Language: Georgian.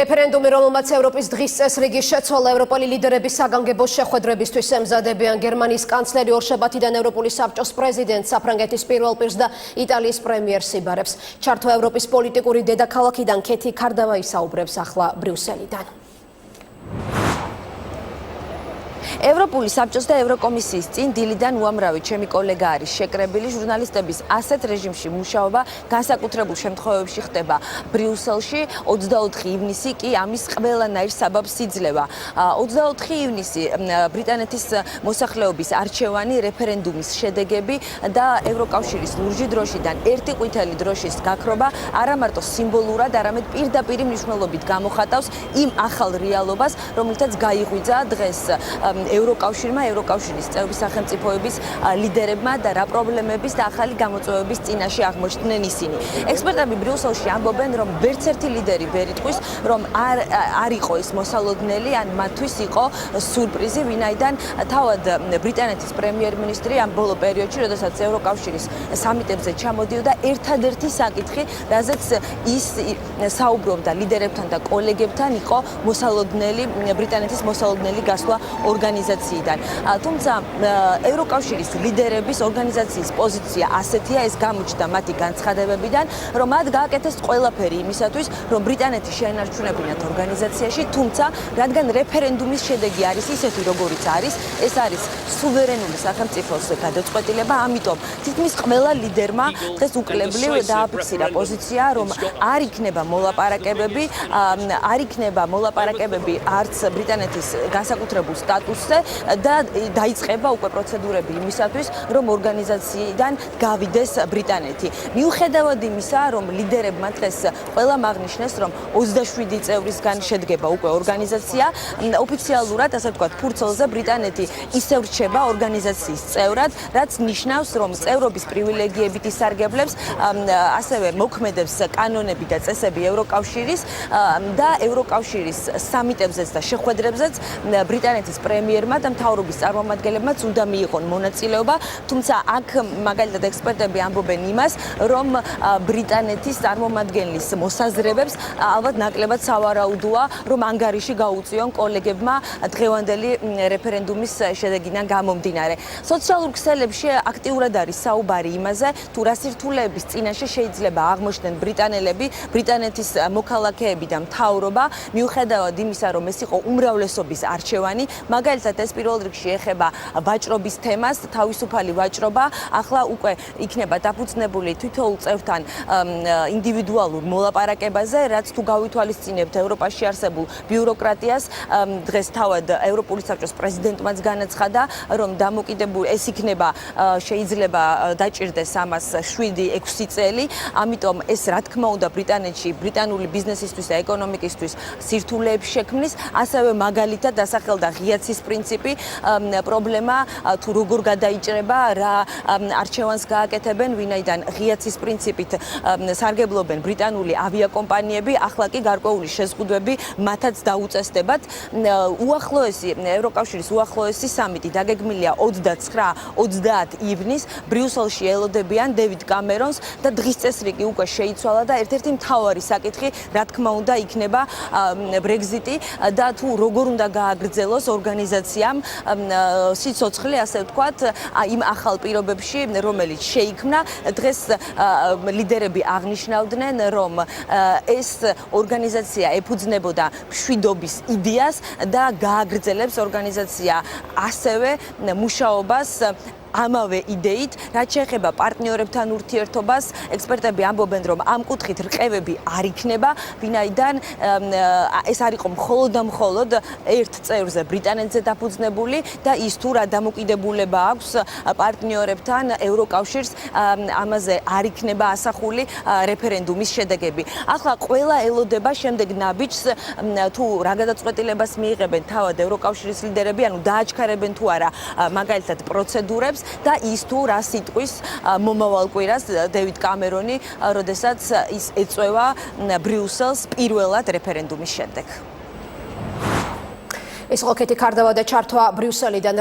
რეფერენდუმი, რომელმაც ევროპის დღის წესრიგის შეცვალა ევროპელი ლიდერების საგანგებო შეხვედრებისთვის ემზადებიან გერმანიის კანცლერი ორშაბათიდან ევროპული საბჭოს პრეზიდენტს, საფრანგეთის პირველ პირს და იტალიის პრემიერს იბარებს. ჩართვა ევროპის პოლიტიკური დედაქალაქიდან ქეთი ქარდავა ისაუბრებს ახლა ბრიუსელიდან. ევროპული საბჭოს და ევროკომისიის წინ დილიდან უამრავი ჩემი კოლეგა არის შეკრებილი. ჟურნალისტების ასეთ რეჟიმში მუშაობა განსაკუთრებულ შემთხვევებში ხდება ბრიუსელში. 24 ივნისი კი ამის ყველანაირ საბაბს იძლევა. 24 ივნისი ბრიტანეთის მოსახლეობის არჩევანი, რეფერენდუმის შედეგები და ევროკავშირის ლურჯი დროშიდან ერთი ყვითელი დროშის გაქრობა არა მარტო სიმბოლურად, არამედ პირდაპირ მნიშვნელობით გამოხატავს იმ ახალ რეალობას, რომელთაც გაიღვიძა დღეს ევროკავშირმა, ევროკავშირის წევრი სახელმწიფოების ლიდერებმა და რა პრობლემების და ახალი გამოწვევების წინაშე აღმოჩნდნენ ისინი. ექსპერტები ბრიუსელში ამბობენ, რომ ვერც ერთი ლიდერი ვერ იტყვის, რომ არ იყო ეს მოსალოდნელი, ან მათთვის იყო სურპრიზი, ვინაიდან თავად ბრიტანეთის პრემიერ-მინისტრი ამ ბოლო პერიოდში, როდესაც ევროკავშირის სამიტებზე ჩამოდიოდა, ერთადერთი საკითხი, რაზეც ის საუბრობდა ლიდერებთან და კოლეგებთან, იყო მოსალოდნელი ბრიტანეთის მოსალოდნელი გასვლა ორგანიზაციიდან. თუმცა ევროკავშირის ლიდერების ორგანიზაციის პოზიცია ასეთია, ეს გამოჩნდა მათი განცხადებებიდან, რომ მათ გააკეთეს ყველაფერი იმისათვის, რომ ბრიტანეთი შეენარჩუნებინათ ორგანიზაციაში, თუმცა რადგან რეფერენდუმის შედეგი არის ისეთი, როგორიც არის, ეს არის სუვერენული სახელმწიფოს გადაწყვეტილება, ამიტომ თითქმის ყველა ლიდერმა დღეს უკლებლივ დააფიქსირა პოზიცია, რომ არ იქნება მოლაპარაკებები არც ბრიტანეთის განსაკუთრებულ სტატუსზე და დაიწყება უკვე პროცედურები იმისათვის, რომ ორგანიზაციიდან გავიდეს ბრიტანეთი. მიუხედავად იმისა, რომ ლიდერებმა დღეს ყველამ აღნიშნეს, რომ 27 წევრისგან შედგება უკვე ორგანიზაცია, ოფიციალურად, ასე ვთქვათ, ფურცელზე ბრიტანეთი ისევ რჩება ორგანიზაციის წევრად, რაც ნიშნავს, რომ წევრობის პრივილეგიებით ისარგებლებს, ასევე მოქმედებს კანონები და წესები ევროკავშირის და ევროკავშირის სამიტებზეც და შეხვედრებზეც ბრიტანეთის პრემიერმა და მთავრობის წარმომადგენლებმაც უნდა მიიღონ მონაწილეობა, თუმცა აქ მაგალითად ექსპერტები ამბობენ იმას, რომ ბრიტანეთის წარმომადგენლის მოსაზრებებს ალბათ ნაკლებად სავარაუდოა, რომ ანგარიში გაუწიონ კოლეგებმა დღევანდელი რეფერენდუმის შედეგიდან გამომდინარე. სოციალურ ქსელებში აქტიურად არის საუბარი იმაზე, თუ რა სირთულეების წინაშე შეიძლება აღმოჩნდნენ ბრიტანელები, ბრიტანეთის მოქალაქეები და მთავრობა, მიუხედავად იმისა, რომ ეს იყო უმრავლესობის არჩევანი. მაგალითად, ეს პირველ რიგში ეხება ვაჭრობის თემას, თავისუფალი ვაჭრობა, ახლა უკვე იქნება დაფუძნებული თითოეულ წევრთან ინდივიდუალურ მოლაპარაკებაზე, რაც თუ გავითვალისწინებთ ევროპაში არსებულ ბიუროკრატიას, დღეს თავად ევროპული საბჭოს პრეზიდენტმაც განაცხადა, რომ ეს იქნება შეიძლება დაჭირდეს ამას 7-6 წელი, ამიტომ ეს რა თქმა უნდა ბრიტანეთში ბრიტანული ბიზნესისთვის და ეკონომიკისთვის სირთულეებს შექმნის, ასევე მაგალითად დასახელდა ღიაცის პრინციპი, პრობლემა თუ როგორ გადაიჭრება, რა არჩევანს გააკეთებენ, ვინაიდან ღიაცის პრინციპით სარგებლობენ ბრიტანული ავიაკომპანიები, ახლა კი გარკვეული შეზღუდვები მათაც დაუწესდებათ. ევროკავშირის უახლოესი სამიტი დაგეგმილია 29-30 ივნისს ბრიუსელში ელოდებიან დევიდ კამერონს და დღის წესრიგი უკვე შეიცვალა და ერთ-ერთი მთავარი საკითხი, რა თქმა უნდა, იქნება ბრეგზიტი და თუ როგორ უნდა გააგრძელოს ორგანიზაციამ სიცოცხლე, ასე ვთქვათ, იმ ახალ პირობებში, რომელიც შეიქმნა. დღეს ლიდერები აღნიშნავდნენ, რომ ეს ორგანიზაცია ეფუძნებოდა მშვიდობის იდეას და გააგრძელებს ორგანიზაცია ასევე მუშაობას ამავე იდეით, რაც შეეხება პარტნიორებთან ურთიერთობას, ექსპერტები ამბობენ, რომ ამ კუთხით რყევები არ იქნება, ვინაიდან ეს არ იყო მხოლოდ ერთ წევრზე ბრიტანეთზე დაფუძნებული და ის თუ რა დამოკიდებულება აქვს პარტნიორებთან ევროკავშირს, ამაზე არ იქნება ასახული რეფერენდუმის შედეგები. ახლა ყველა ელოდება შემდეგ ნაბიჯს, თუ რა გადაწყვეტილებას მიიღებენ თავად ევროკავშირის ლიდერები, ანუ დააჩქარებენ თუ არა მაგალითად პროცედურებს და ის თუ რა სიტყვის მომავალ კვირას დევიდ კამერონი, როდესაც ის ეწევა ბრიუსელს პირველად რეფერენდუმის შემდეგ. ეს იყო ქეთი ქარდავა და ჩართვა ბრიუსელიდან.